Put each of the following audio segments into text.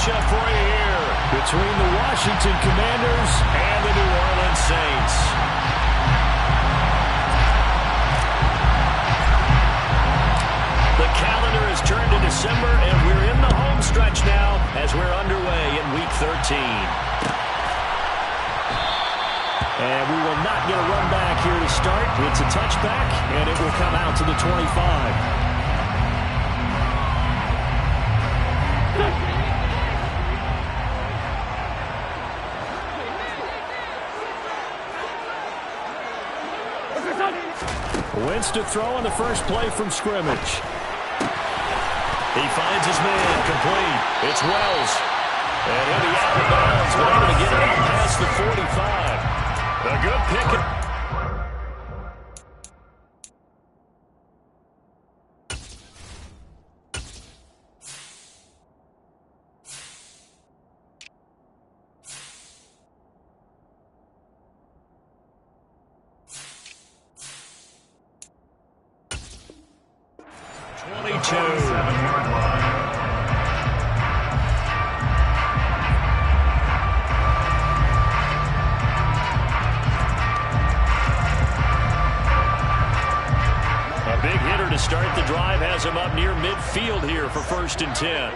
matchup for you here between the Washington Commanders and the New Orleans Saints. The calendar has turned to December, and we're in the home stretch now as we're underway in Week 13. And we will not get a run back here to start. It's a touchback, and it will come out to the 25. Wentz to throw on the first play from scrimmage. He finds his man complete. It's Wells. And he'll be out of bounds, but able to get it out past the 45. A good pick. Start the drive, has him up near midfield here for 1st and 10.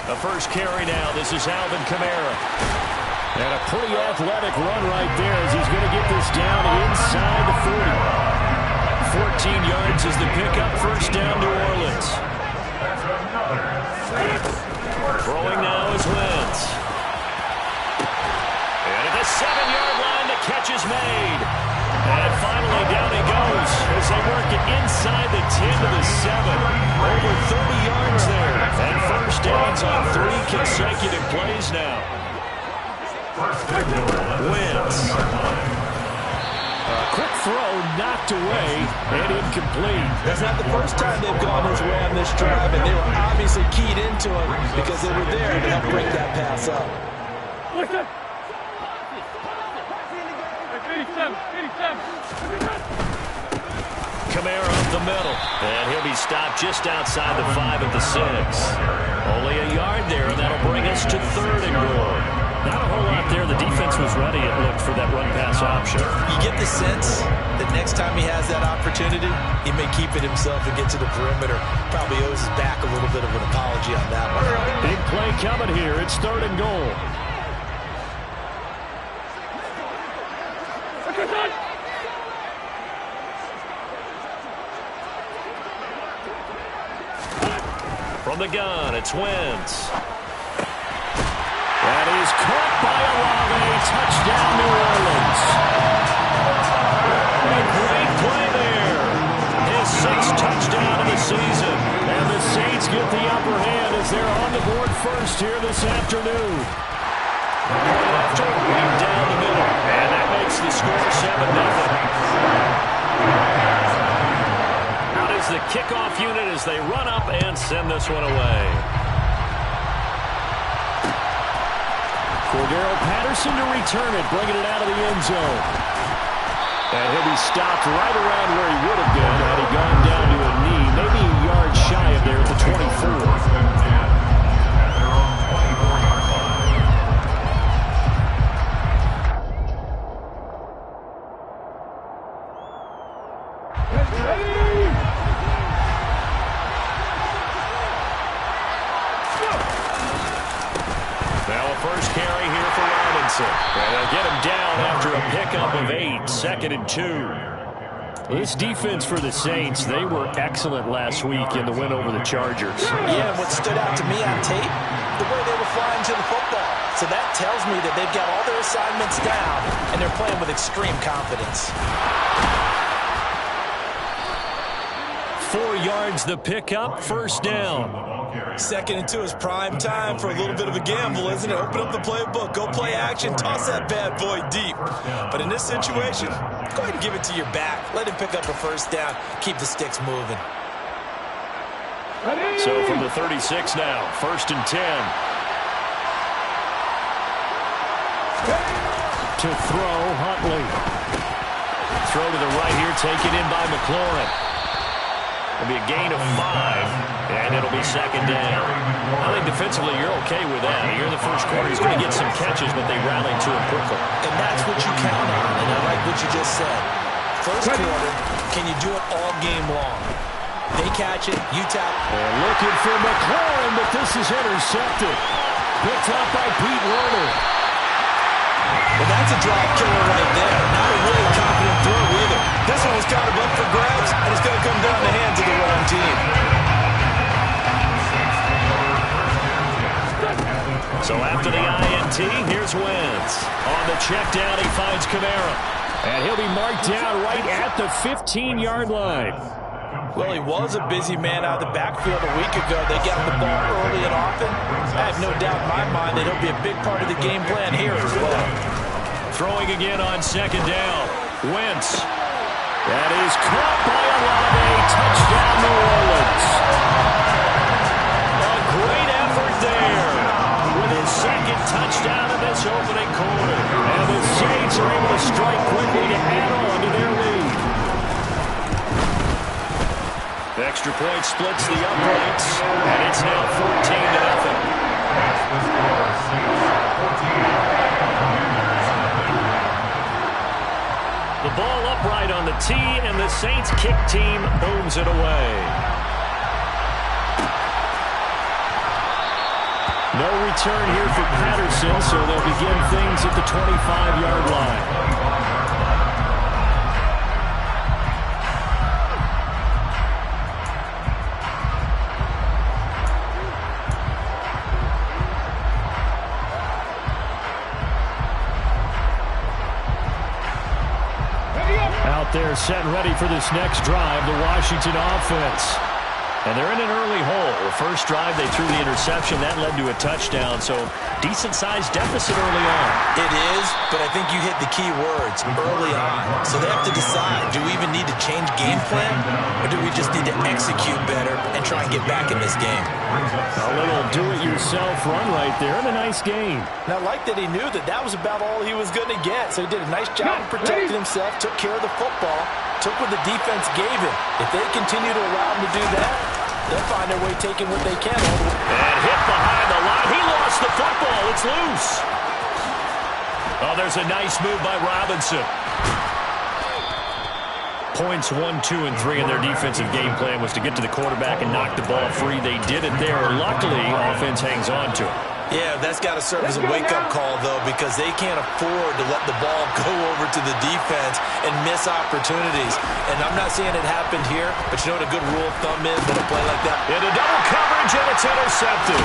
The first carry now. This is Alvin Kamara. And a pretty athletic run right there as he's going to get this down inside the 40. 14 yards is the pickup. First down, New Orleans. Throwing now is Wentz. And at the 7-yard line, the catch is made. And finally, down he goes as they work it inside the 10 to the 7. Over 30 yards there. And first downs on 3 consecutive plays now. Wentz. A quick throw knocked away and incomplete. That's not the first time they've gone his way on this drive, and they were obviously keyed into it because they were there to help break that pass up. Kamara up the middle, and he'll be stopped just outside the 5 at the 6. Only a yard there, and that'll bring us to 3rd and goal. Not a whole lot there. The defense was ready, it looked, for that run-pass option. You get the sense that next time he has that opportunity, he may keep it himself and get to the perimeter. Probably owes his back a little bit of an apology on that one. Big play coming here. It's 3rd and goal. From the gun, it's Wentz. And he's caught by Olave. Touchdown, New Orleans. A great play there. His 6th touchdown of the season. And the Saints get the upper hand as they're on the board first here this afternoon. After right down the middle. And that makes the score 7-0. Out is the kickoff unit as they run up and send this one away. Cordero Patterson to return it, bringing it out of the end zone. And he'll be stopped right around where he would have been had he gone down to a knee, maybe a yard shy of there at the 24. And they'll get him down after a pickup of 8, 2nd and 2. This defense for the Saints, they were excellent last week in the win over the Chargers. Yeah, and what stood out to me on tape, the way they were flying to the football. So that tells me that they've got all their assignments down, and they're playing with extreme confidence. 4 yards the pickup, first down. 2nd and 2 is prime time for a little bit of a gamble, isn't it? Open up the playbook, go play action, toss that bad boy deep. But in this situation, go ahead and give it to your back. Let him pick up a first down, keep the sticks moving. So from the 36 now, 1st and 10. To throw, Huntley. Throw to the right here, taken in by McLaurin. It'll be a gain of 5, and it'll be second down. I think defensively you're okay with that. Here in the first quarter, he's going to get some catches, but they rallied to him quickly. And that's what you count on, and I like what you just said. First quarter, can you do it all game long? They catch it, you tap. And looking for McLaurin, but this is intercepted. Picked up by Pete Werner. Well, that's a drop killer right there. Not a really confident throw either. This one was kind of up for grabs, and it's going to come down the hands of the wrong team. So after the INT, here's Wentz. On the check down, he finds Kamara. And he'll be marked down right at the 15-yard line. Well, he was a busy man out of the backfield a week ago. They got the ball early and often. I have no doubt in my mind that he'll be a big part of the game plan here as well. Throwing again on second down. Wentz. That is caught by Olave. Touchdown, New Orleans. A great effort there with his second touchdown in this opening quarter. And the Saints are able to strike quickly to add on to their lead. The extra point splits the uprights, and it's now 14-0. The ball upright on the tee, and the Saints kick team booms it away. No return here for Patterson, so they'll begin things at the 25-yard line. Out there set and ready for this next drive, the Washington offense. And they're in an early hole. The first drive, they threw the interception. That led to a touchdown, so decent-sized deficit early on. It is, but I think you hit the key words, early on. So they have to decide, do we even need to change game plan, or do we just need to execute better and try and get back in this game? A little do-it-yourself run right there, and a nice game. And I like that he knew that that was about all he was going to get, so he did a nice job of protecting himself, took care of the football, took what the defense gave him. If they continue to allow him to do that, they'll find their way taking what they can. And hit behind the line. He lost the football. It's loose. Oh, there's a nice move by Robinson. Points 1, 2, and 3 in their defensive game plan was to get to the quarterback and knock the ball free. They did it there. Luckily, offense hangs on to it. Yeah, that's got to serve as a wake-up call, though, because they can't afford to let the ball go over to the defense and miss opportunities. And I'm not saying it happened here, but you know what a good rule of thumb is in a play like that? Into double coverage, and it's intercepted.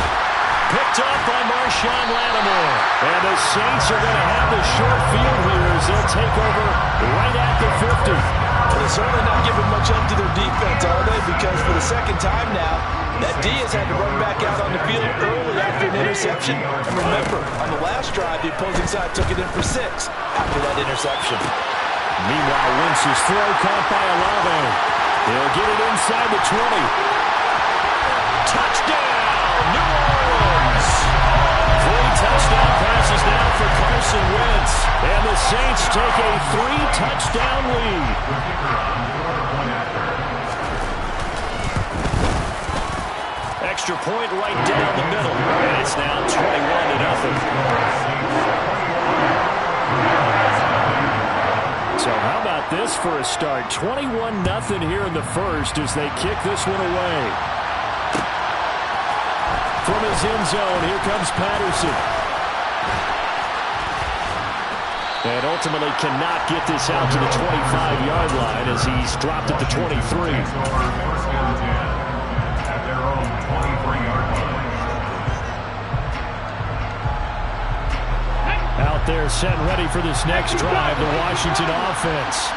Picked up by Marshawn Lattimore. And the Saints are going to have the short field here as they'll take over right at the 50. They're certainly not giving much up to their defense, are they? Because for the second time now, that Diaz had to run back out on the field early after an interception. And remember, on the last drive, the opposing side took it in for 6 after that interception. Meanwhile, Wentz's throw caught by Olave. He'll get it inside the 20. Touchdown, New Orleans! 3 touchdown passes now for Carson Wentz. And the Saints take a 3-touchdown lead. Extra point right down the middle. And it's now 21-0. So how about this for a start? 21-0 here in the first as they kick this one away. From his end zone, here comes Patterson. And ultimately cannot get this out to the 25-yard line as he's dropped at the 23. Out there set and ready for this next drive, the Washington offense.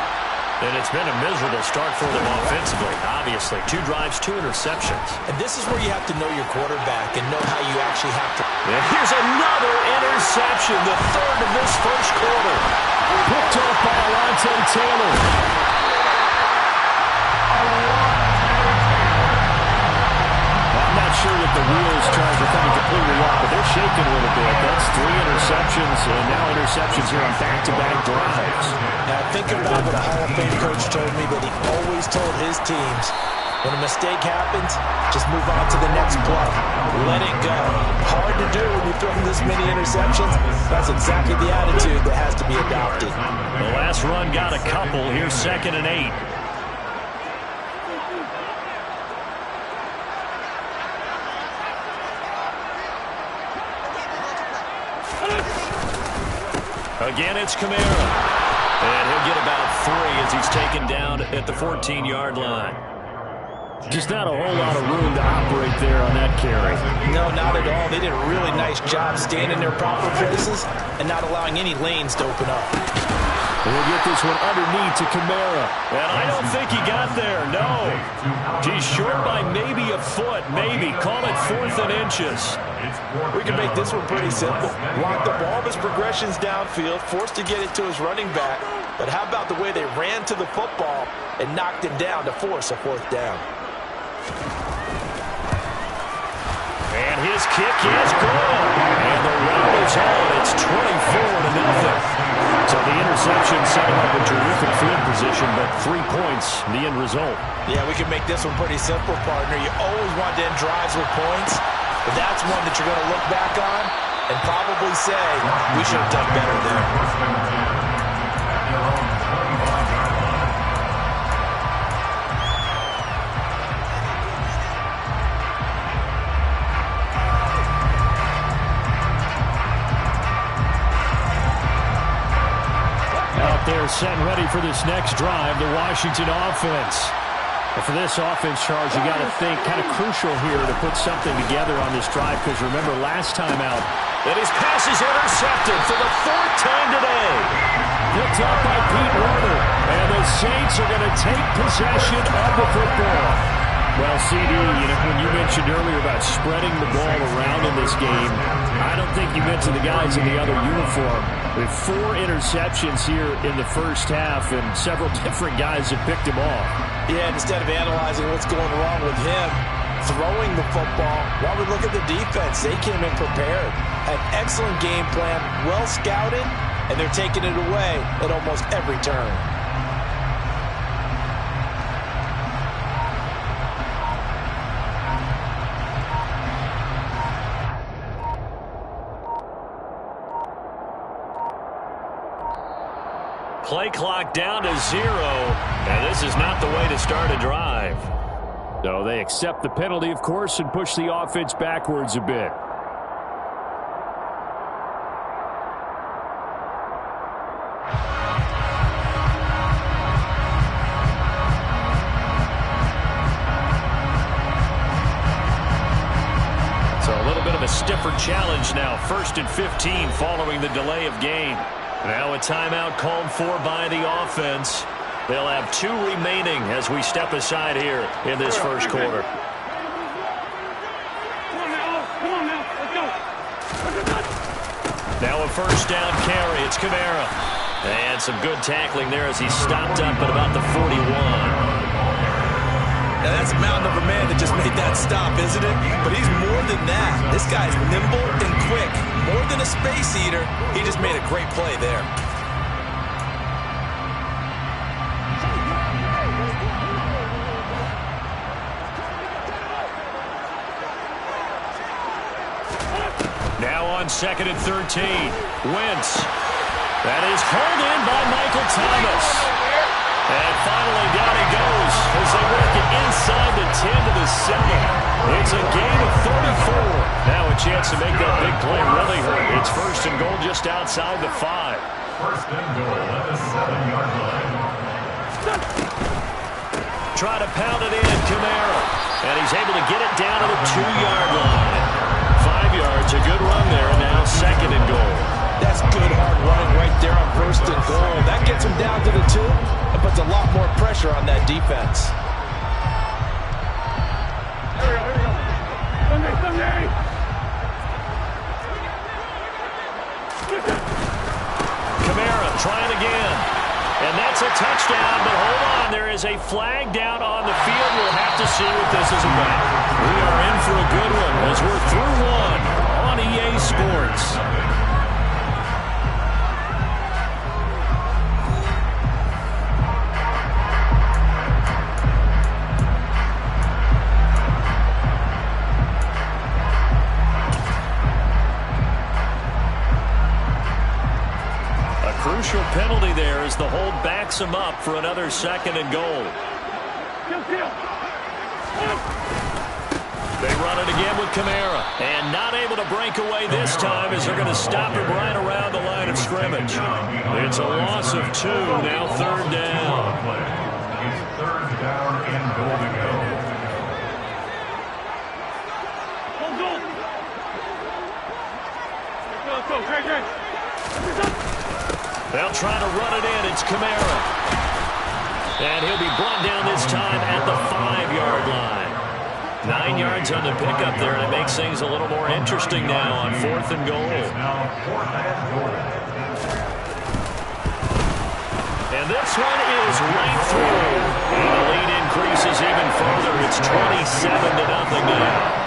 And it's been a miserable start for them offensively, obviously. 2 drives, 2 interceptions. And this is where you have to know your quarterback and know how you actually have to. And here's another interception, the 3rd of this first quarter. Picked off by Alontae Taylor. I'm not sure that the wheels charge are coming completely off, but they're shaking a little bit. That's 3 interceptions, and now interceptions here on back-to-back drives. Now think about what the Hall of Fame coach told me, that he always told his teams, When a mistake happens, just move on to the next play. Let it go. Hard to do when you're throwing this many interceptions. That's exactly the attitude that has to be adopted. The last run got a couple. Here's 2nd and 8. Again, it's Kamara. And he'll get about 3 as he's taken down at the 14-yard line. Just not a whole lot of room to operate there on that carry. No, not at all. They did a really nice job staying in their proper places and not allowing any lanes to open up. We'll get this one underneath to Kamara. And I don't think he got there, no. He's short by maybe a foot, maybe. Call it 4th and inches. We can make this one pretty simple. Block all of his progressions downfield, forced to get it to his running back. But how about the way they ran to the football and knocked him down to force a 4th down? And his kick is good. And the run is on. It's 24-0. So the interception set him up a terrific field position, but 3 points, the end result. Yeah, we can make this one pretty simple, partner. You always want to end drives with points, but that's one that you're going to look back on and probably say, we should have done better there. They're set and ready for this next drive, the Washington offense. And for this offense, Charles, you got to think kind of crucial here to put something together on this drive, because remember last time out, that his pass is intercepted for the 4th time today. Picked up by Pete Werner, and the Saints are going to take possession of the football. Well, CD, when you mentioned earlier about spreading the ball around in this game, I don't think you mentioned the guys in the other uniform. With 4 interceptions here in the first half, and several different guys have picked him off. Yeah, instead of analyzing what's going wrong with him, throwing the football, while we look at the defense, they came in prepared. An excellent game plan, well scouted, and they're taking it away at almost every turn. Play clock down to 0, and this is not the way to start a drive. So they accept the penalty, of course, and push the offense backwards a bit. So a little bit of a stiffer challenge now. 1st and 15 following the delay of game. Now a timeout called for by the offense. They'll have 2 remaining as we step aside here in this first quarter. Now a 1st down carry. It's Kamara. And some good tackling there as he stopped up at about the 41. Now that's a mountain of a man that just made that stop, isn't it? But he's more than that. This guy's nimble and quick. More than a space eater, he just made a great play there. Now on 2nd and 13. Wentz. That is hauled in by Michael Thomas. And finally down he goes as they work it inside the 10 to the 7. It's a gain of 34. Now a chance to make that big play really hurt. It's 1st and goal just outside the 5. 1st and goal at the 7-yard line. Try to pound it in, Kamara. And he's able to get it down to the 2-yard line. 5 yards, a good run there, and now 2nd and goal. That's good hard running right there on 1st and goal. That gets him down to the 2 and puts a lot more pressure on that defense. Kamara trying again. And that's a touchdown, but hold on. There is a flag down on the field. We'll have to see what this is about. We are in for a good one as we're through 1 on EA Sports. crucial penalty there as the hold backs him up for another 2nd and goal. They run it again with Kamara. And not able to break away this time as they're going to stop him right around the line of scrimmage. It's a loss of 2, now 3rd down. It's 3rd down and goal to go. They'll try to run it in. It's Kamara. And he'll be brought down this time at the 5-yard line. 9 yards on the pickup there, and it makes things a little more interesting now on 4th and goal. And this one is right through. And the lead increases even further. It's 27-0 now.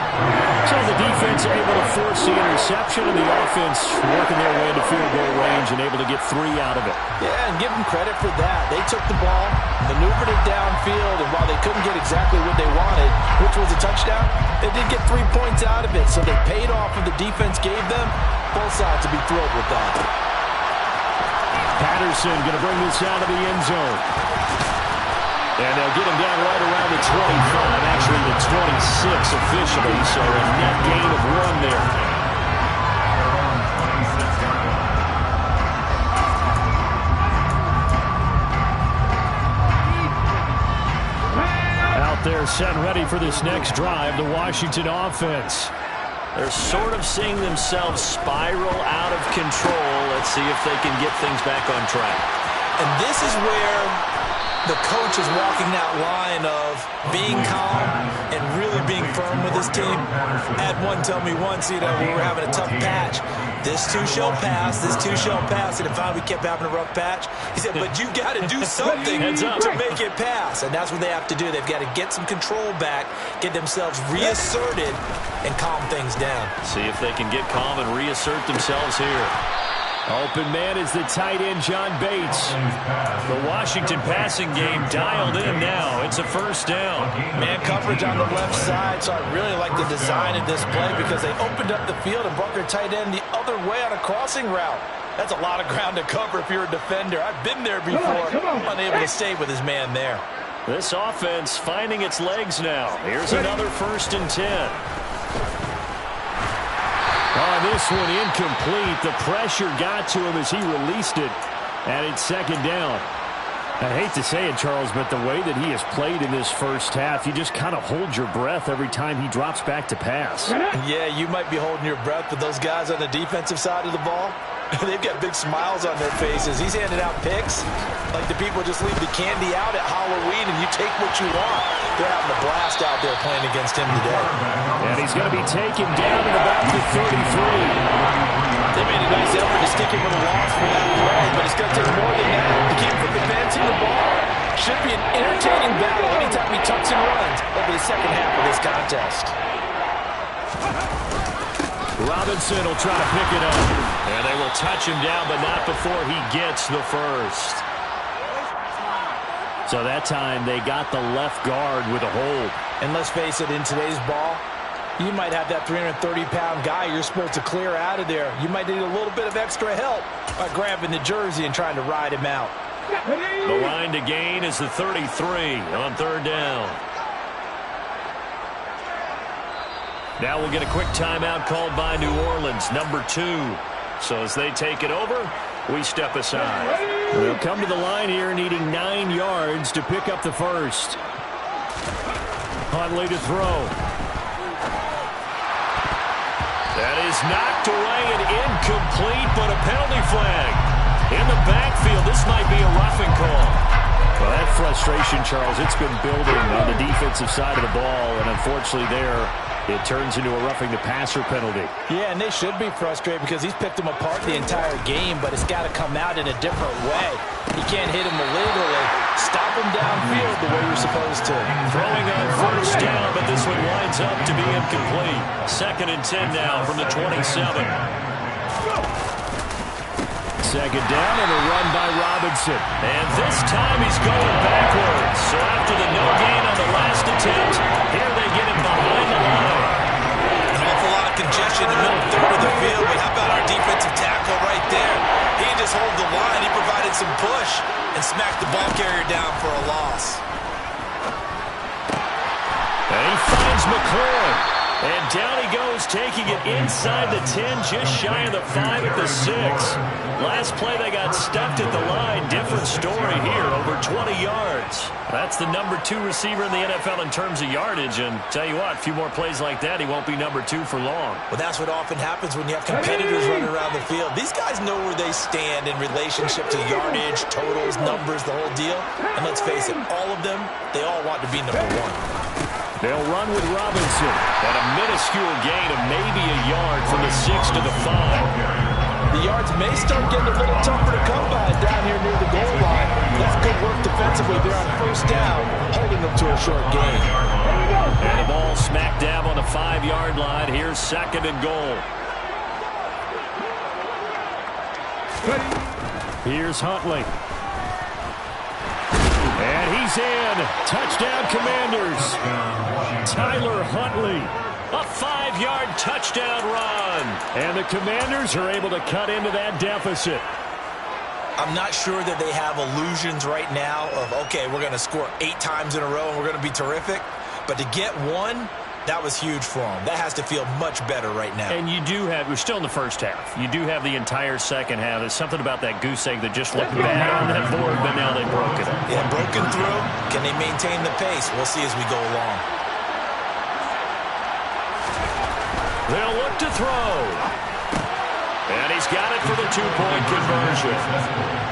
So the defense able to force the interception, and the offense working their way into field goal range and able to get 3 out of it. Yeah, and give them credit for that. They took the ball, maneuvered it downfield, and while they couldn't get exactly what they wanted, which was a touchdown, they did get 3 points out of it. So they paid off what the defense gave them. Both sides to be thrilled with that. Patterson going to bring this out of the end zone. And they'll get him down right around the 25, actually the 26 officially, so a net gain of 1 there. Out there set and ready for this next drive, the Washington offense. They're sort of seeing themselves spiral out of control. Let's see if they can get things back on track. And this is where the coach is walking that line of being calm and really being firm with his team. Had one tell me once, we were having a tough patch. This too shall pass, this too shall pass. And if we kept having a rough patch, he said, but you got to do something to make it pass. And that's what they have to do. They've got to get some control back, get themselves reasserted, and calm things down. See if they can get calm and reassert themselves here. Open man is the tight end, John Bates. The Washington passing game dialed in now. It's a 1st down. Man coverage on the left side, so I really like the design of this play because they opened up the field and brought their tight end the other way on a crossing route. That's a lot of ground to cover if you're a defender. I've been there before, unable to stay with his man there. This offense finding its legs now. Here's another 1st and 10. On this one, incomplete. The pressure got to him as he released it, and it's 2nd down. I hate to say it, Charles, but the way that he has played in this first half, you just kind of hold your breath every time he drops back to pass. Yeah, you might be holding your breath, but those guys on the defensive side of the ball, they've got big smiles on their faces. He's handing out picks like the people just leave the candy out at Halloween and you take what you want. They're having a blast out there playing against him today. And he's going to be taken down at about the 33. They made a nice effort to stick him with a loss for that play, but it's going to take more than that to keep from advancing the ball. Should be an entertaining battle anytime he tucks and runs over the 2nd half of this contest. Robinson will try to pick it up. And they will touch him down, but not before he gets the 1st. So that time they got the left guard with a hold. And let's face it, in today's ball, you might have that 330-pound guy you're supposed to clear out of there. You might need a little bit of extra help by grabbing the jersey and trying to ride him out. The line to gain is the 33 on 3rd down. Now we'll get a quick timeout called by New Orleans, number 2. So as they take it over, we step aside. We'll come to the line here needing 9 yards to pick up the 1st. Huntley to throw. That is knocked away and incomplete, but a penalty flag. In the backfield, this might be a roughing call. Well, that frustration, Charles, it's been building on the defensive side of the ball, and unfortunately there, it turns into a roughing the passer penalty. Yeah, and they should be frustrated because he's picked them apart the entire game, but it's got to come out in a different way. He can't hit him illegally. Stop him downfield the way you're supposed to. Throwing on 1st down, but this one winds up to be incomplete. 2nd and 10 now from the 27. 2nd down and a run by Robinson. And this time he's going backwards. So after the no gain on the last attempt, here they get him behind the line. An awful lot of congestion separation in the middle third of the field, but how about our defensive tackle right there? He didn't just hold the line, he provided some push and smacked the ball carrier down for a loss. And he finds McLaurin. And down he goes, taking it inside the 10, just shy of the 5 at the 6. Last play, they got stuffed at the line. Different story here, over 20 yards. That's the number 2 receiver in the NFL in terms of yardage. And tell you what, a few more plays like that, he won't be number 2 for long. Well, that's what often happens when you have competitors running around the field. These guys know where they stand in relationship to yardage, totals, numbers, the whole deal. And let's face it, all of them, they all want to be number 1. They'll run with Robinson at a minuscule gain of maybe a yard from the 6 to the 5. The yards may start getting a little tougher to come by down here near the goal line. That's good work defensively there on first down, holding them to a short gain. And the ball smack dab on the 5-yard line. Here's 2nd and goal. Here's Huntley. And he's in. Touchdown, Commanders. Tyler Huntley. A 5-yard touchdown run. And the Commanders are able to cut into that deficit. I'm not sure that they have illusions right now of, okay, we're going to score 8 times in a row and we're going to be terrific. But to get 1, that was huge for them. That has to feel much better right now. And you do have, we're still in the first half. You do have the entire second half. There's something about that goose egg that just looked bad on that board, but now they broke it. Yeah, broken through. Can they maintain the pace? We'll see as we go along. They'll look to throw. And he's got it for the 2-point conversion.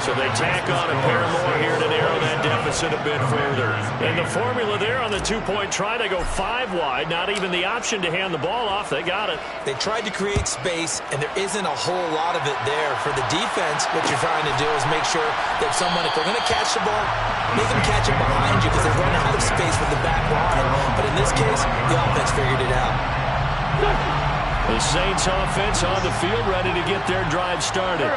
So they tack on a pair more here to narrow that deficit a bit further. And the formula there on the 2-point try, they go 5 wide. Not even the option to hand the ball off. They got it. They tried to create space, and there isn't a whole lot of it there. For the defense, what you're trying to do is make sure that someone, if they're going to catch the ball, make them catch it behind you because they run out of space with the back line. But in this case, the offense figured it out. The Saints offense on the field ready to get their drive started.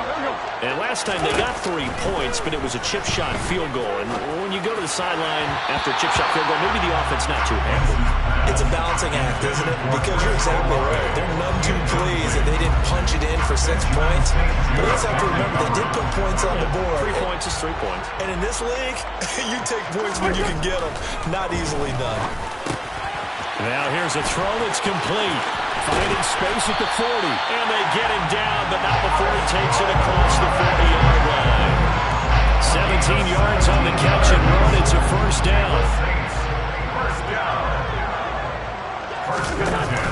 And last time they got 3 points, but it was a chip shot field goal. And when you go to the sideline after a chip shot field goal, maybe the offense not too happy. It's a balancing act, isn't it? Because you're exactly right. They're none too pleased that they didn't punch it in for 6 points. But let's have to remember, they did put points on the board. 3 points is 3 points. And in this league, you take points when you can get them. Not easily done. Now here's a throw that's complete. Finding space at the 40. And they get him down, but not before he takes it across the 40-yard line. 17 yards on the catch and run. It's a first down.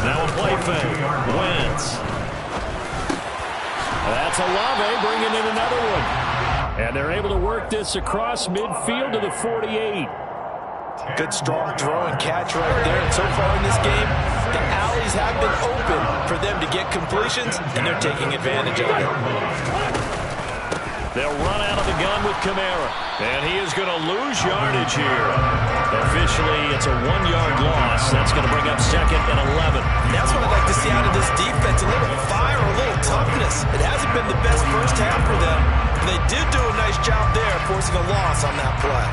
Now a play fake. Wentz. That's Olave bringing in another one. And they're able to work this across midfield to the 48. Good strong throw and catch right there. And so far in this game, the alleys have been open for them to get completions, and they're taking advantage of it. They'll run out of the gun with Kamara. And he is going to lose yardage here. Officially, it's a 1-yard loss. That's going to bring up 2nd and 11. That's what I'd like to see out of this defense. A little fire, a little toughness. It hasn't been the best first half for them. They did do a nice job there, forcing a loss on that play.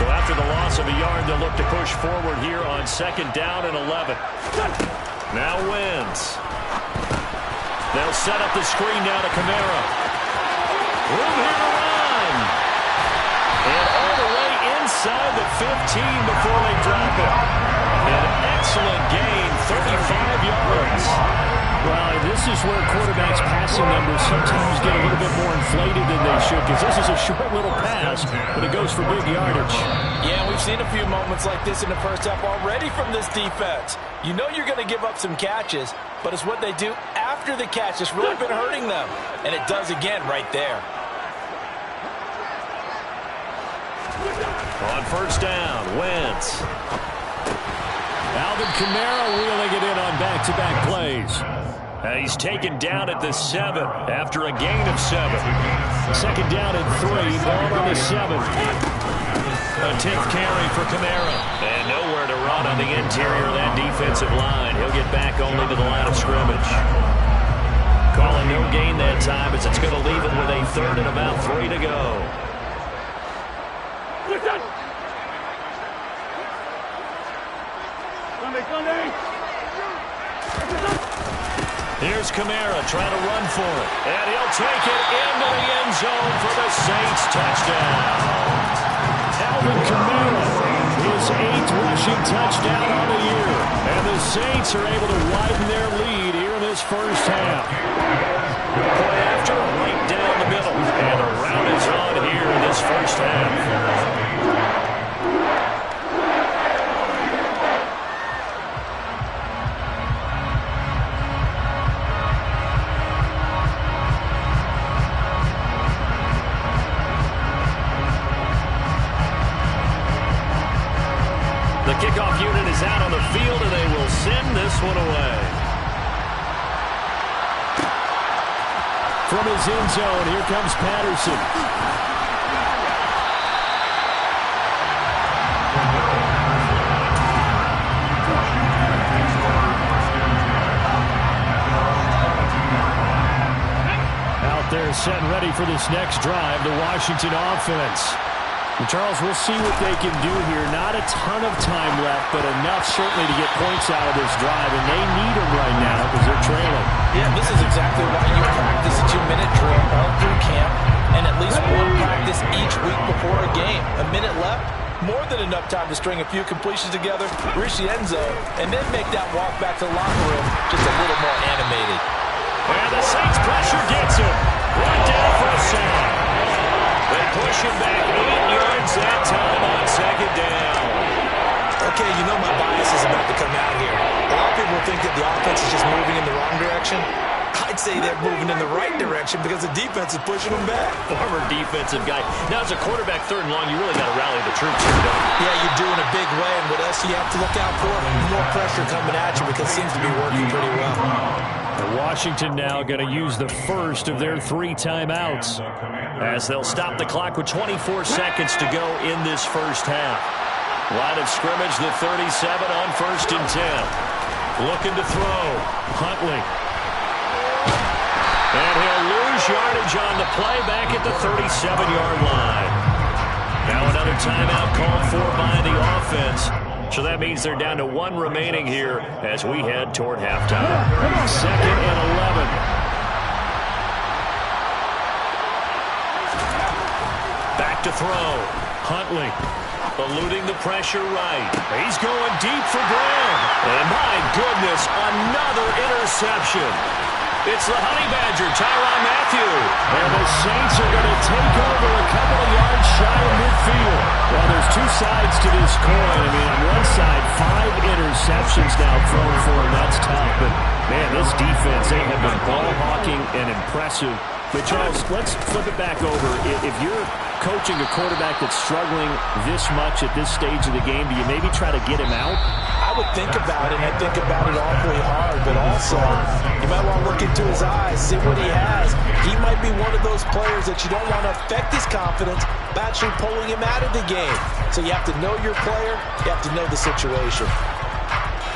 So after the loss of a yard, they'll look to push forward here on 2nd down and 11. Now Wentz. They'll set up the screen now to Kamara. Room here to run. And all the way inside the 15 before they drop it. An excellent gain, 35 yards. Well, this is where quarterbacks' passing numbers sometimes get a little bit more inflated than they should, because this is a short little pass, but it goes for big yardage. Yeah, we've seen a few moments like this in the first half already from this defense. You know you're going to give up some catches, but it's what they do after the catch that's really been hurting them. And it does again right there. On first down, Wentz. Alvin Kamara wheeling it in on back-to-back plays. He's taken down at the 7 after a gain of 7. 2nd down and 3, ball on the 7. A 10th carry for Kamara. And nowhere to run on the interior of that defensive line. He'll get back only to the line of scrimmage. Calling no gain that time as it's going to leave it with a 3rd and about 3 to go. Here's Kamara trying to run for it. And he'll take it into the end zone for the Saints touchdown. Alvin Kamara, his 8th rushing touchdown on the year. And the Saints are able to widen their lead here in this first half. Play after, right down the middle. And the rout is on here in this first half. The kickoff unit is out on the field, and they will send this one away. From his end zone, here comes Patterson. Out there set and ready for this next drive, the Washington offense. And Charles, we'll see what they can do here. Not a ton of time left, but enough certainly to get points out of this drive, and they need them right now because they're trailing. Yeah, this is exactly why you practice a 2-minute drill all through camp and at least one practice each week before a game. A minute left, more than enough time to string a few completions together, reach the end zone, and then make that walk back to the locker room just a little more animated. And the Saints pressure gets him. Right down for a sack. They push him back 8 yards that time on second down. Okay, you know my bias is about to come out here. A lot of people think that the offense is just moving in the wrong direction. I'd say they're moving in the right direction because the defense is pushing them back. Former defensive guy. Now, as a quarterback, 3rd and long, you really got to rally the troops here, don't you? Yeah, you do in a big way. And what else do you have to look out for? More pressure coming at you because it seems to be working pretty well. Washington now going to use the first of their 3 timeouts as they'll stop the clock with 24 seconds to go in this first half. Line of scrimmage, the 37 on 1st and 10. Looking to throw. Huntley. And he'll lose yardage on the play back at the 37-yard line. Now another timeout called for by the offense. So that means they're down to 1 remaining here as we head toward halftime. 2nd and 11. Back to throw. Huntley eluding the pressure right. He's going deep for Brown. And my goodness, another interception. It's the Honey Badger, Tyrann Mathieu. And the Saints are going to take over a couple of yards shy of midfield. Well, there's 2 sides to this coin. I mean, on one side, 5 interceptions now thrown for him. That's tough. But, man, this defense, they have been ball-hawking and impressive. But, Charles, let's flip it back over. If you're coaching a quarterback that's struggling this much at this stage of the game, do you maybe try to get him out? I would think about it, and I think about it awfully hard, but also you might want to look into his eyes, see what he has. He might be one of those players that you don't want to affect his confidence by actually pulling him out of the game. So you have to know your player, you have to know the situation.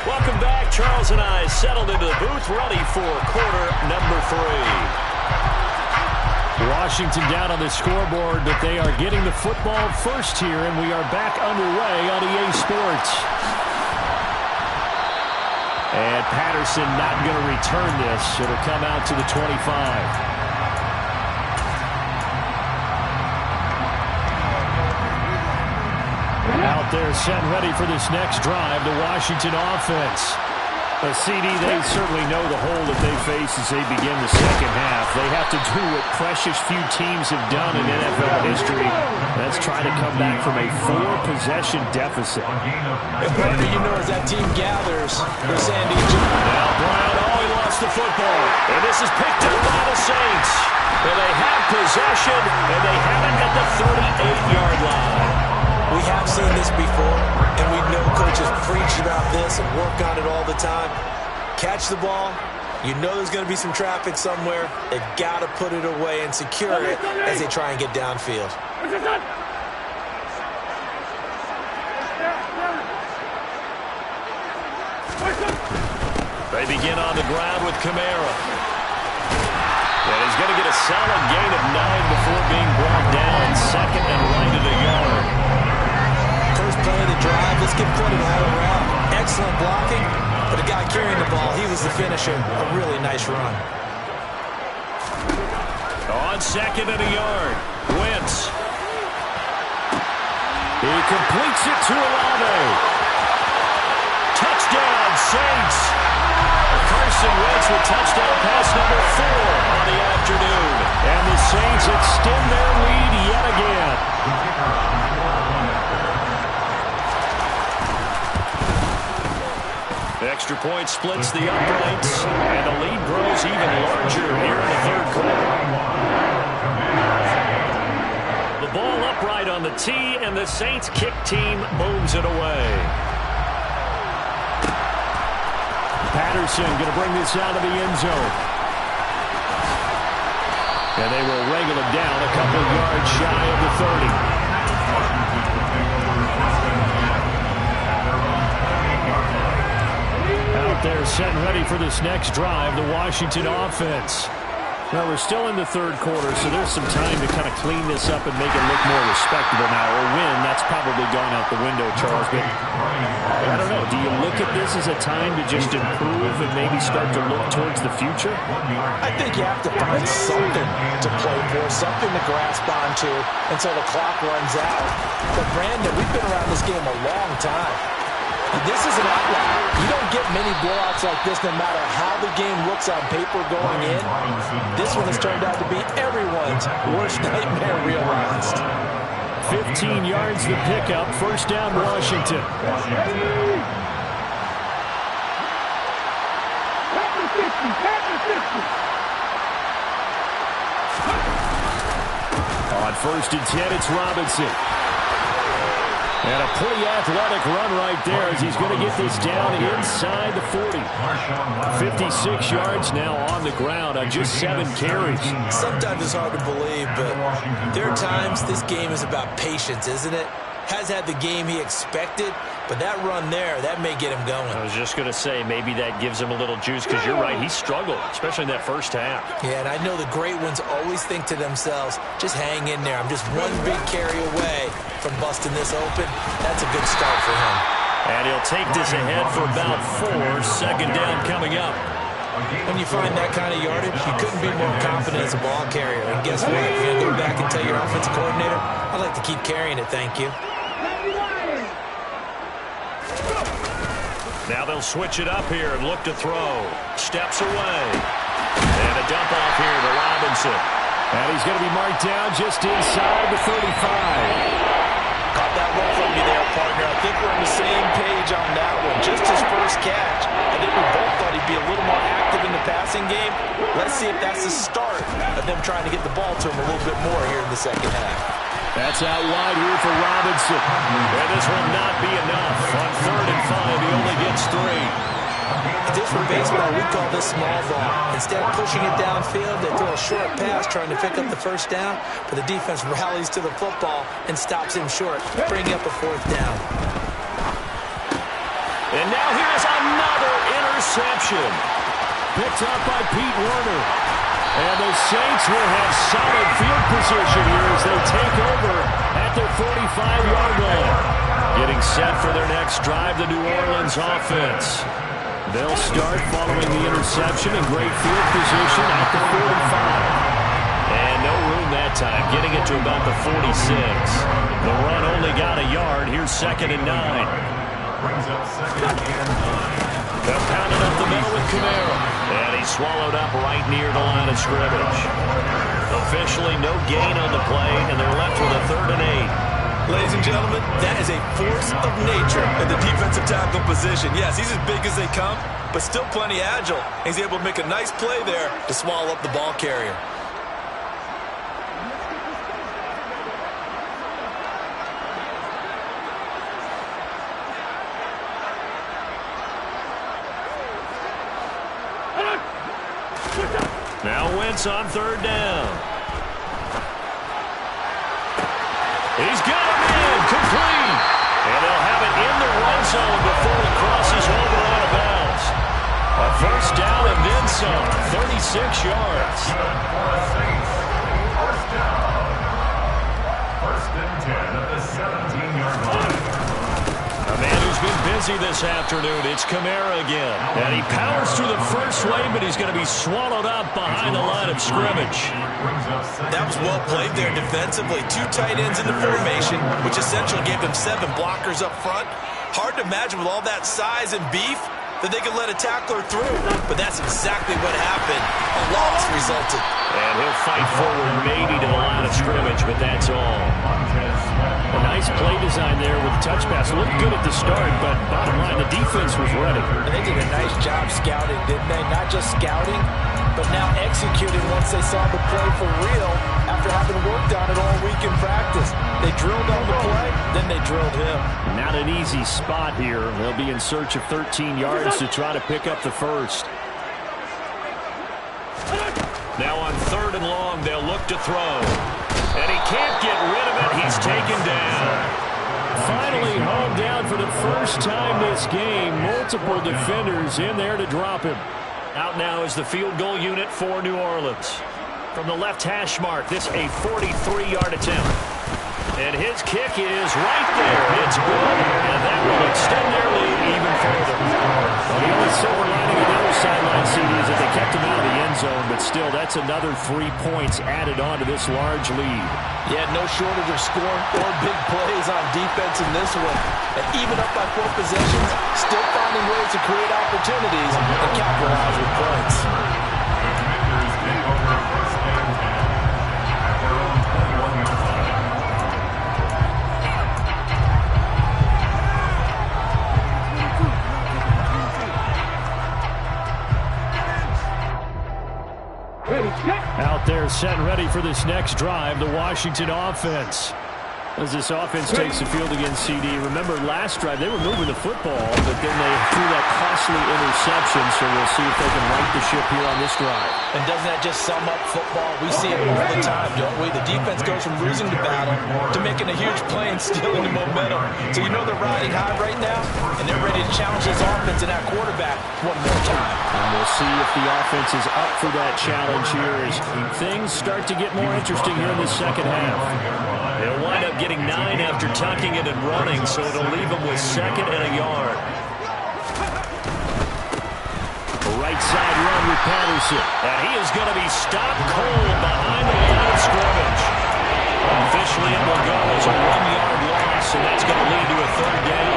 Welcome back. Charles and I settled into the booth, ready for quarter number 3. Washington down on the scoreboard, but they are getting the football first here, and we are back underway on EA Sports. And Patterson not going to return this. It'll come out to the 25. Out there set and ready for this next drive, the Washington offense. A CD, they certainly know the hole that they face as they begin the second half. They have to do what precious few teams have done in NFL history. That's try to come back from a 4-possession deficit. And partner, you know, as that team gathers for San Diego. Now Brown, he lost the football. And this is picked up by the Saints. And they have possession, and they have it at the 38-yard line. We have seen this before, and we know coaches preach about this and work on it all the time. Catch the ball. You know there's going to be some traffic somewhere. They've got to put it away and secure it as they try and get downfield. They begin on the ground with Kamara. And he's going to get a solid gain of 9 before being brought down. 2nd and right at the yard. First play of the drive, let's get footed all around. Excellent blocking, but the guy carrying the ball, he was the finisher. A really nice run. On second and a yard, Wentz. He completes it to Olave. Touchdown, Saints. Carson Wentz with touchdown pass number 4 on the afternoon. And the Saints extend their lead yet again. The extra point splits the uprights, and the lead grows even larger here in the third quarter. The ball upright on the tee, and the Saints kick team moves it away. Patterson going to bring this out of the end zone. And they will wrangle it down a couple of yards shy of the 30. Out there set and ready for this next drive, the Washington offense. Well, we're still in the third quarter, so there's some time to kind of clean this up and make it look more respectable now. Or win, that's probably gone out the window, Charles. But I don't know. Do you look at this as a time to just improve and maybe start to look towards the future? I think you have to find something to play for, something to grasp onto until the clock runs out. But, Brandon, we've been around this game a long time. This is an outlier. You don't get many blowouts like this no matter how the game looks on paper going in. This one has turned out to be everyone's worst nightmare realized. 15 yards the pickup. First down, Washington. On first and 10, it's Robinson. And a pretty athletic run right there as he's going to get this down inside the 40. 56 yards now on the ground on just 7 carries. Sometimes it's hard to believe, but there are times this game is about patience, isn't it? Has had the game he expected, but that run there, that may get him going. I was just going to say, maybe that gives him a little juice because you're right, he struggled, especially in that first half. Yeah, and I know the great ones always think to themselves, just hang in there. I'm just one big carry away from busting this open. That's a good start for him. And he'll take this ahead for about 4. Second down coming up. When you find that kind of yardage, you couldn't be more confident as a ball carrier. And guess what? You're going to go back and tell your offensive coordinator, I'd like to keep carrying it, thank you. Now they'll switch it up here and look to throw. Steps away. And a dump off here to Robinson. And he's going to be marked down just inside the 35. Caught that one from you there, partner. I think we're on the same page on that one. Just his first catch. I think we both thought he'd be a little more active in the passing game. Let's see if that's the start of them trying to get the ball to him a little bit more here in the second half. That's out wide here for Robinson. And this will not be enough. On 3rd and 5, he only gets 3. This for baseball, we call this small ball. Instead of pushing it downfield, they throw a short pass trying to pick up the first down, but the defense rallies to the football and stops him short, bringing up a 4th down. And now here's another interception. Picked up by Pete Werner. And the Saints will have solid field position here as they take over at their 45-yard line. Getting set for their next drive, the New Orleans offense. They'll start following the interception in great field position at the 45. And no room that time, getting it to about the 46. The run only got a yard. Here's 2nd and 9. They'll pound it up the middle with Camaro. And he's swallowed up right near the line of scrimmage. Officially no gain on the play, and they're left with a 3rd and 8. Ladies and gentlemen, that is a force of nature in the defensive tackle position. Yes, he's as big as they come, but still plenty agile. He's able to make a nice play there to swallow up the ball carrier. Now Wentz on 3rd down. He's got him in, complete. And they'll have it in the run zone before he crosses over out of bounds. A 1st down and then some, 36 yards. 1st and 10 at the 17-yard line. A A man who's been busy this afternoon. It's Kamara again. And he powers through the first wave, but he's going to be swallowed up behind the line of scrimmage. That was well played there defensively. 2 tight ends in the formation, which essentially gave them 7 blockers up front. Hard to imagine with all that size and beef that they could let a tackler through. But that's exactly what happened. A loss resulted. And he'll fight forward maybe to the line of scrimmage, but that's all. A nice play design there with the touch pass. Looked good at the start, but bottom line, the defense was ready. They did a nice job scouting, didn't they? Not just scouting, but now executing once they saw the play for real after having worked on it all week in practice. They drilled on the play, then they drilled him. Not an easy spot here. They'll be in search of 13 yards to try to pick up the first. Now on 3rd and long, they'll look to throw. And he can't get rid of it. He's taken down. Finally hauled down for the first time this game. Multiple defenders in there to drop him. Out now is the field goal unit for New Orleans. From the left hash mark, this a 43-yard attempt. And his kick is right there. It's good, and that will extend their lead even further. Well, the only silver lining on the other sideline, CD, is that they kept him out of the end zone, but still, that's another 3 points added on to this large lead. Yeah, no shortage of scoring or big plays on defense in this one. And even up by 4 possessions, still finding ways to create opportunities and capitalize with points. Out there set and ready for this next drive, the Washington offense. As this offense takes the field against CD. Remember, last drive, they were moving the football, but then they threw that costly interception, so we'll see if they can right the ship here on this drive. And doesn't that just sum up football? We see it all the time, don't we? The defense goes from losing the battle to making a huge play and stealing the momentum. So you know they're riding high right now, and they're ready to challenge this offense and that quarterback one more time. And we'll see if the offense is up for that challenge here as things start to get more interesting here in the second half. They'll wind up getting 9 after tucking it and running, so it'll leave them with 2nd and a yard. Right side run with Patterson. And he is going to be stopped cold behind the line of scrimmage. Officially, it will go as a 1-yard loss, and that's going to lead to a 3rd down.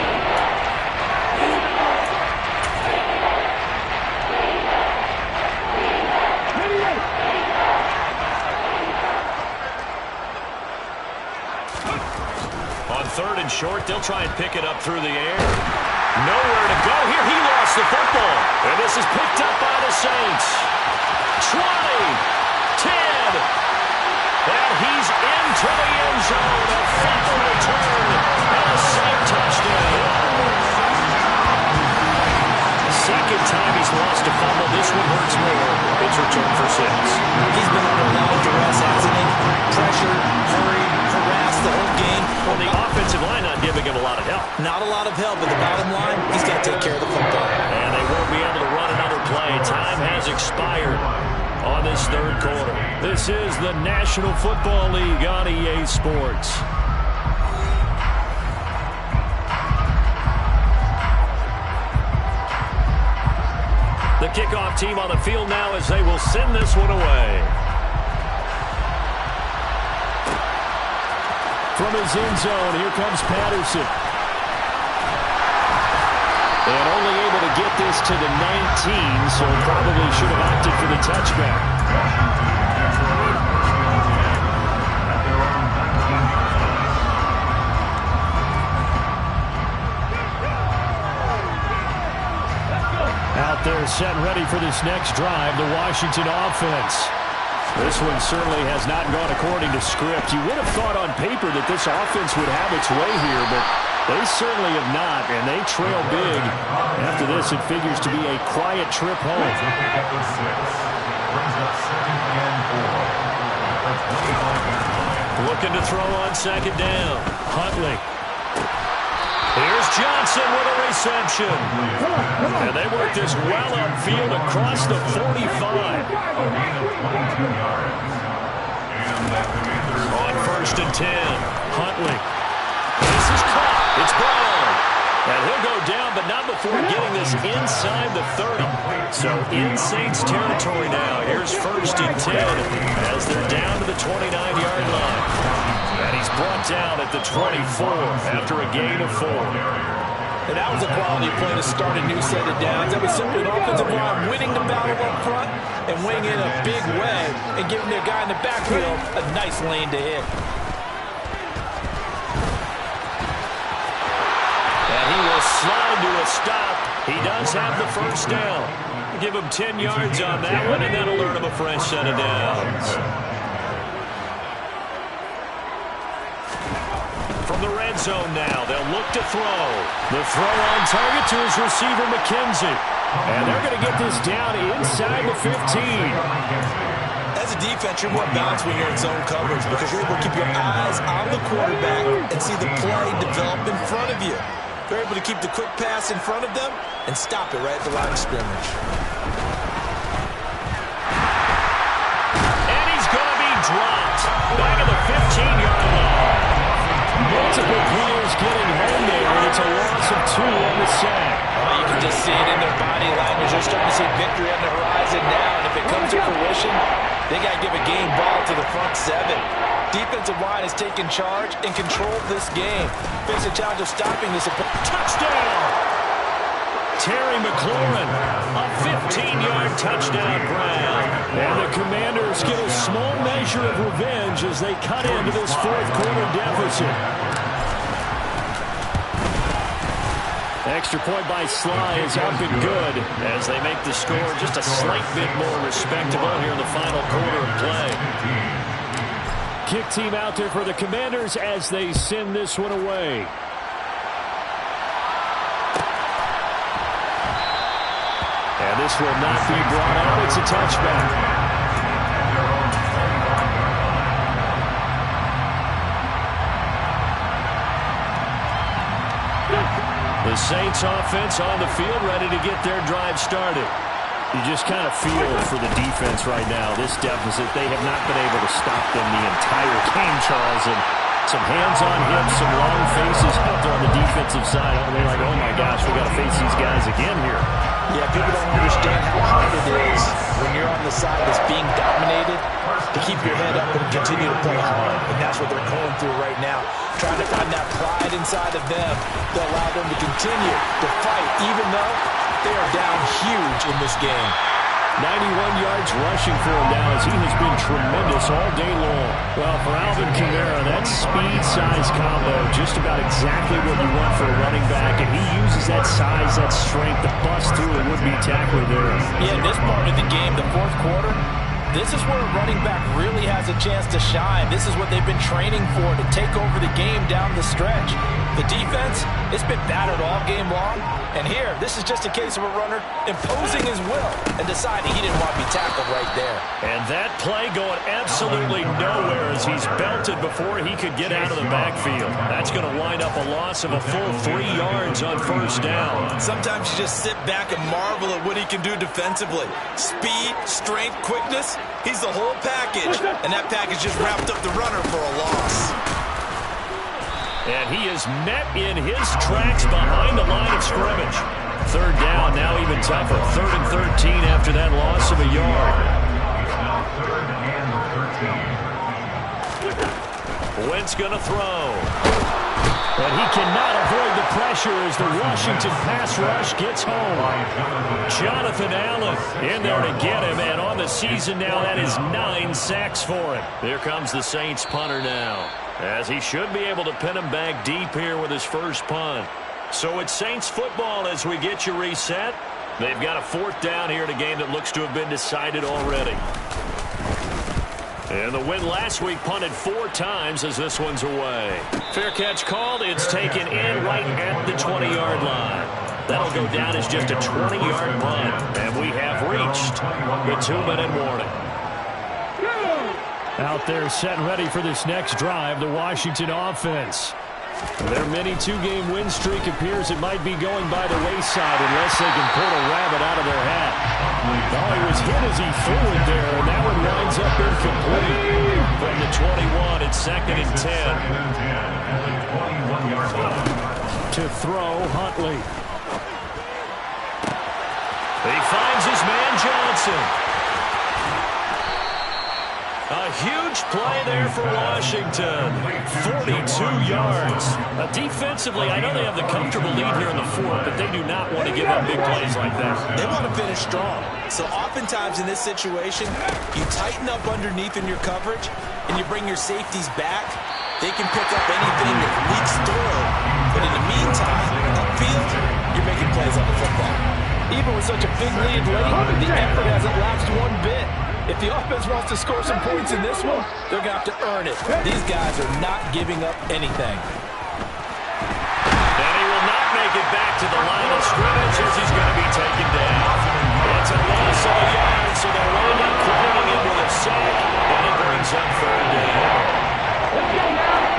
On 3rd and short, they'll try and pick it up through the air. Nowhere to go here. He lost the football. And this is picked up by the Saints. 20, 10, and he's into the end zone. A fumble return and a Saint touchdown. Second time he's lost a fumble. This one hurts more. It's returned for 6. He's been under a lot of duress, hasn't he? Pressure, hurry, harassed the whole game. Well, the offensive line not giving him a lot of help. Not a lot of help, but the bottom line, he's got to take care of the football. And they won't be able to run another play. Time has expired on this 3rd quarter. This is the National Football League on EA Sports. The kickoff team on the field now as they will send this one away. From his end zone, here comes Patterson. And only able to get this to the 19, so probably should have opted for the touchback. Out there set and ready for this next drive, the Washington offense. This one certainly has not gone according to script. You would have thought on paper that this offense would have its way here, but they certainly have not, and they trail big. After this, it figures to be a quiet trip home. Looking to throw on 2nd down. Huntley. Here's Johnson with a reception. And they work this well upfield across the 45. On 1st and 10, Huntley. This is caught. It's ball. And he'll go down, but not before getting this inside the 30. So in Saints territory now. Here's 1st and 10 as they're down to the 29-yard line. And he's brought down at the 24 after a gain of 4. And that was a quality play to start a new set of downs. That was simply an offensive line winning the battle up front and winning in a big way and giving their guy in the backfield a nice lane to hit. And he will slide to a stop. He does have the 1st down. Give him 10 yards on that one, and that'll earn him a fresh set of downs. From the red zone now, they'll look to throw. The throw on target to his receiver, McKenzie. And they're going to get this down inside the 15. As a defense, you're more balanced when you're in zone coverage because you're able to keep your eyes on the quarterback and see the play develop in front of you. You're able to keep the quick pass in front of them and stop it right at the line of scrimmage. And he's going to be dropped back at the 15-yard line. Multiple players getting home there, and it's a loss of 2 on the sack. Oh, you can just see it in their body language. They're starting to see victory on the horizon now, and if it comes to fruition, they got to give a game ball to the front 7. Defensive line has taken charge and controlled this game. Face a challenge of stopping this. Touchdown! Terry McLaurin, a 15-yard touchdown grab. And the Commanders get a small measure of revenge as they cut into this 4th quarter deficit. Extra point by Sly is up and good as they make the score just a slight bit more respectable here in the final quarter of play. Kick team out there for the Commanders as they send this one away. And this will not be brought out. It's a touchback. The Saints offense on the field, ready to get their drive started. You just kind of feel for the defense right now. This deficit, they have not been able to stop them the entire game, Charles. And some hands on hips, some long faces out there on the defensive side. They're like, oh my gosh, we got to face these guys again here. Yeah, people don't understand how hard it is when you're on the side that's being dominated to keep your head up and continue to play hard. And that's what they're going through right now. Trying to find that pride inside of them to allow them to continue to fight, even though they are down huge in this game. 91 yards rushing for him now as he has been tremendous all day long. Well, for Alvin Kamara, that speed-size combo, just about exactly what you want for a running back, and he uses that size, that strength to bust through a would-be tackler there. Yeah, in this part of the game, the 4th quarter, this is where a running back really has a chance to shine. This is what they've been training for, to take over the game down the stretch. The defense, it's been battered all game long. And here, this is just a case of a runner imposing his will and deciding he didn't want to be tackled right there. And that play going absolutely nowhere as he's belted before he could get out of the backfield. That's going to wind up a loss of a full 3 yards on 1st down. Sometimes you just sit back and marvel at what he can do defensively. Speed, strength, quickness, he's the whole package. And that package just wrapped up the runner for a loss. And he is met in his tracks behind the line of scrimmage. 3rd down, now even tougher. 3rd and 13 after that loss of a yard. Wentz going to throw. But he cannot avoid the pressure as the Washington pass rush gets home. Jonathan Allen in there to get him, and on the season now, that is 9 sacks for him. Here comes the Saints punter now, as he should be able to pin him back deep here with his first punt. So it's Saints football as we get you reset. They've got a 4th down here in a game that looks to have been decided already. And the win last week punted 4 times as this one's away. Fair catch called. It's taken in right at the 20-yard line. That'll go down as just a 20-yard punt. And we have reached the 2-minute warning. Out there set and ready for this next drive, the Washington offense. Their mini 2-game win streak appears it might be going by the wayside unless they can pull a rabbit out of their hat. Oh, he was hit as he threw it there, and that one winds up incomplete. From the 21, it's 2nd and 10. To throw, Huntley. He finds his man Johnson. A huge play there for Washington. 42 yards. Defensively, I know they have the comfortable lead here in the fourth, but they do not want to give up big plays like that. They want to finish strong. So oftentimes in this situation, you tighten up underneath in your coverage, and you bring your safeties back. They can pick up anything that leaks through. But in the meantime, upfield, you're making plays on the football. Even with such a big lead late, the effort hasn't lapsed one bit. If the offense wants to score some points in this one, they're going to have to earn it. These guys are not giving up anything. And he will not make it back to the line of scrimmage as he's going to be taken down. It's a loss of a yard, so they'll wind up crediting him with a sack, and it brings up third down.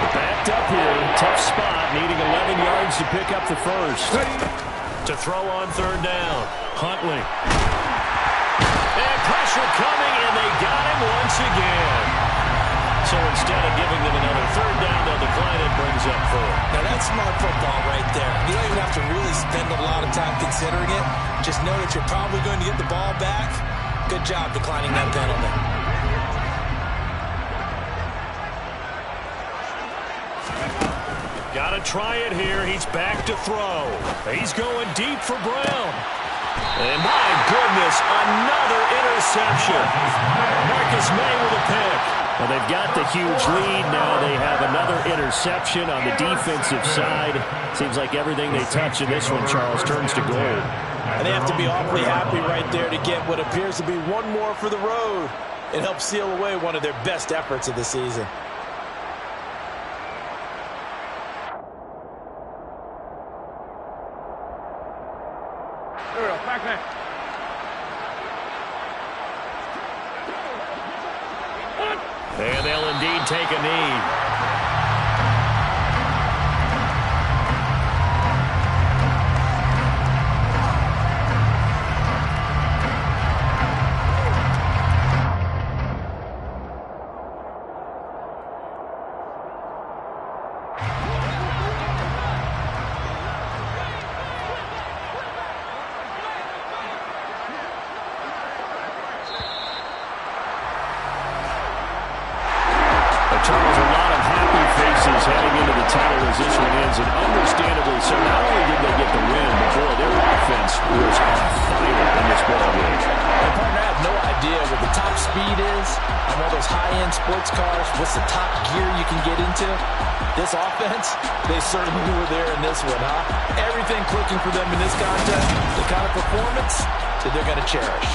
Backed up here, tough spot, needing 11 yards to pick up the first. To throw on third down, Huntley. And pressure coming, and they got him once again. So instead of giving them another third down, they'll decline it, brings up fourth. Now that's smart football right there. You don't even have to really spend a lot of time considering it. Just know that you're probably going to get the ball back. Good job declining that penalty. Got to try it here. He's back to throw. He's going deep for Brown. And my goodness, another interception. Marcus May with a pick. Well, they've got the huge lead. Now they have another interception on the defensive side. Seems like everything they touch in this one, Charles, turns to gold. And they have to be awfully happy right there to get what appears to be one more for the road. It helps seal away one of their best efforts of the season. Back there. And they'll indeed take a knee. Charles, a lot of happy faces heading into the title as this one ends, and understandably so. Not only did they get the win, but boy, their offense was on fire in this ball game. My partner, I have no idea what the top speed is on one of those high-end sports cars. What's the top gear you can get into? This offense, they certainly were there in this one, huh? Everything clicking for them in this contest, the kind of performance that they're going to cherish.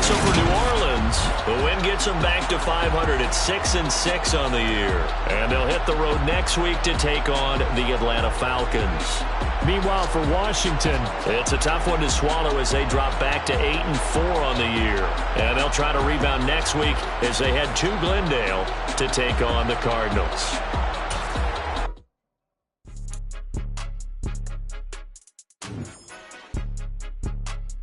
So for New Orleans, the win gets them back to 500 at 6-6 on the year. And they'll hit the road next week to take on the Atlanta Falcons. Meanwhile, for Washington, it's a tough one to swallow as they drop back to 8-4 on the year. And they'll try to rebound next week as they head to Glendale to take on the Cardinals.